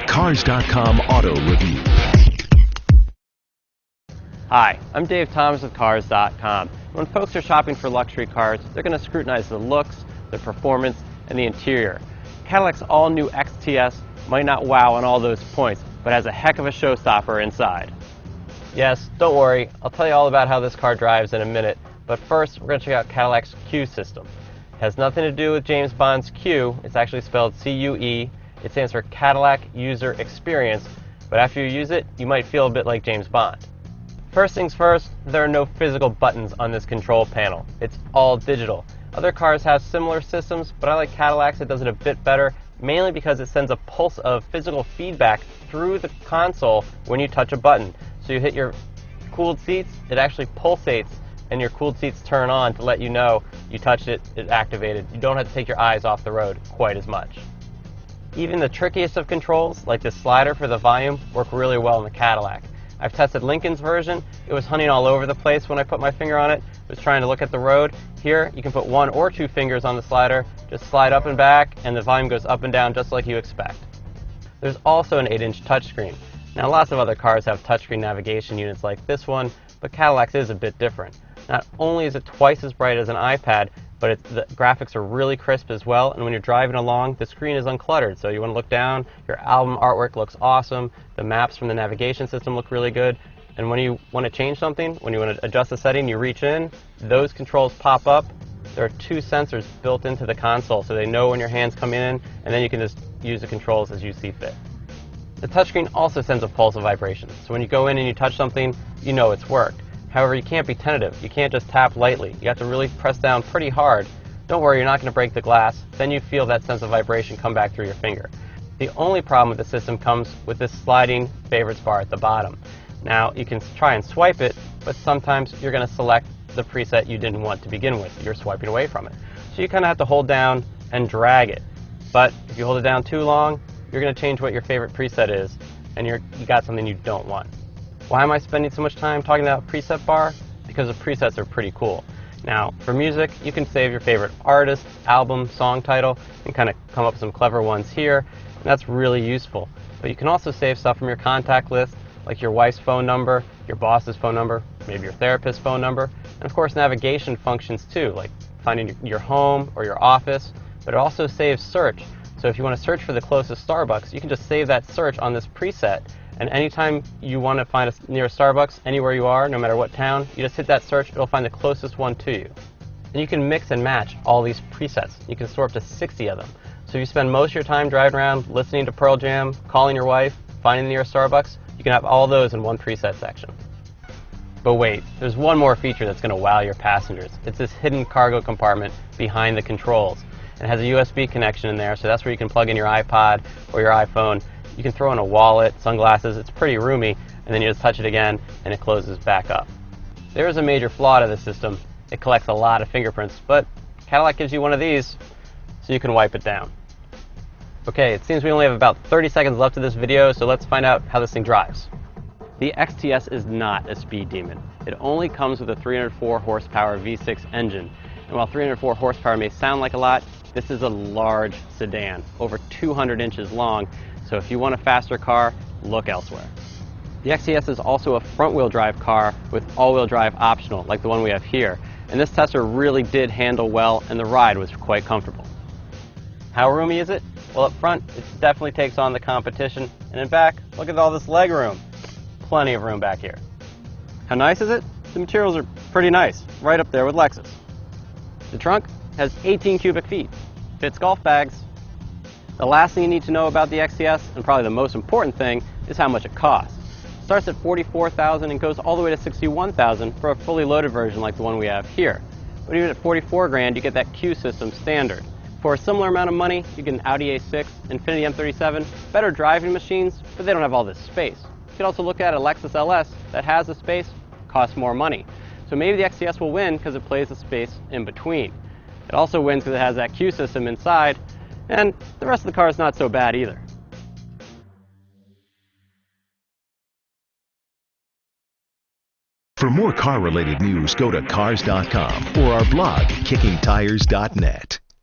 Cars.com Auto Review. Hi, I'm Dave Thomas with Cars.com. When folks are shopping for luxury cars, they're going to scrutinize the looks, the performance, and the interior. Cadillac's all-new XTS might not wow on all those points, but has a heck of a showstopper inside. Yes, don't worry, I'll tell you all about how this car drives in a minute, but first we're going to check out Cadillac's Q system. It has nothing to do with James Bond's Q, it's actually spelled C-U-E. It stands for Cadillac User Experience, but after you use it, you might feel a bit like James Bond. First things first, there are no physical buttons on this control panel. It's all digital. Other cars have similar systems, but I like Cadillac's. It does it a bit better, mainly because it sends a pulse of physical feedback through the console when you touch a button. So you hit your cooled seats, it actually pulsates, and your cooled seats turn on to let you know you touched it, it activated. You don't have to take your eyes off the road quite as much. Even the trickiest of controls, like this slider for the volume, work really well in the Cadillac. I've tested Lincoln's version. It was hunting all over the place when I put my finger on it. It was trying to look at the road. Here, you can put 1 or 2 fingers on the slider, just slide up and back, and the volume goes up and down just like you expect. There's also an 8-inch touchscreen. Now, lots of other cars have touchscreen navigation units like this one, but Cadillac's is a bit different. Not only is it twice as bright as an iPad, but the graphics are really crisp as well, and when you're driving along, the screen is uncluttered. So you want to look down, your album artwork looks awesome, the maps from the navigation system look really good, and when you want to change something, when you want to adjust a setting, you reach in, those controls pop up. There are 2 sensors built into the console, so they know when your hand's come in, and then you can just use the controls as you see fit. The touchscreen also sends a pulse of vibration, so when you go in and you touch something, you know it's worked. However, you can't be tentative. You can't just tap lightly. You have to really press down pretty hard. Don't worry, you're not going to break the glass. Then you feel that sense of vibration come back through your finger. The only problem with the system comes with this sliding favorites bar at the bottom. Now, you can try and swipe it, but sometimes you're going to select the preset you didn't want to begin with. You're swiping away from it. So you kind of have to hold down and drag it. But if you hold it down too long, you're going to change what your favorite preset is, and you got something you don't want. Why am I spending so much time talking about preset bar? Because the presets are pretty cool. Now, for music, you can save your favorite artist, album, song title, and kind of come up with some clever ones here, and that's really useful. But you can also save stuff from your contact list, like your wife's phone number, your boss's phone number, maybe your therapist's phone number, and of course navigation functions too, like finding your home or your office, but it also saves search. So if you want to search for the closest Starbucks, you can just save that search on this preset, and anytime you want to find a near Starbucks, anywhere you are, no matter what town, you just hit that search, it'll find the closest one to you. And you can mix and match all these presets. You can store up to 60 of them. So if you spend most of your time driving around listening to Pearl Jam, calling your wife, finding the nearest Starbucks, you can have all those in one preset section. But wait, there's one more feature that's going to wow your passengers. It's this hidden cargo compartment behind the controls. It has a USB connection in there, so that's where you can plug in your iPod or your iPhone. You can throw in a wallet, sunglasses, it's pretty roomy, and then you just touch it again and it closes back up. There is a major flaw to the system. It collects a lot of fingerprints, but Cadillac gives you one of these so you can wipe it down. Okay, it seems we only have about 30 seconds left of this video, so let's find out how this thing drives. The XTS is not a speed demon. It only comes with a 304 horsepower V6 engine. And while 304 horsepower may sound like a lot, this is a large sedan, over 200 inches long, so if you want a faster car, look elsewhere. The XTS is also a front-wheel drive car with all-wheel drive optional, like the one we have here. And this tester really did handle well, and the ride was quite comfortable. How roomy is it? Well, up front, it definitely takes on the competition. And in back, look at all this leg room. Plenty of room back here. How nice is it? The materials are pretty nice, right up there with Lexus. The trunk has 18 cubic feet. Fits golf bags. The last thing you need to know about the XTS, and probably the most important thing, is how much it costs. It starts at $44,000 and goes all the way to $61,000 for a fully loaded version like the one we have here. But even at $44,000, you get that Q system standard. For a similar amount of money, you get an Audi A6, Infiniti M37, better driving machines, but they don't have all this space. You can also look at a Lexus LS that has the space, costs more money. So maybe the XTS will win because it plays the space in between. It also wins because it has that Q system inside, and the rest of the car is not so bad either. For more car-related news, go to Cars.com or our blog, KickingTires.net.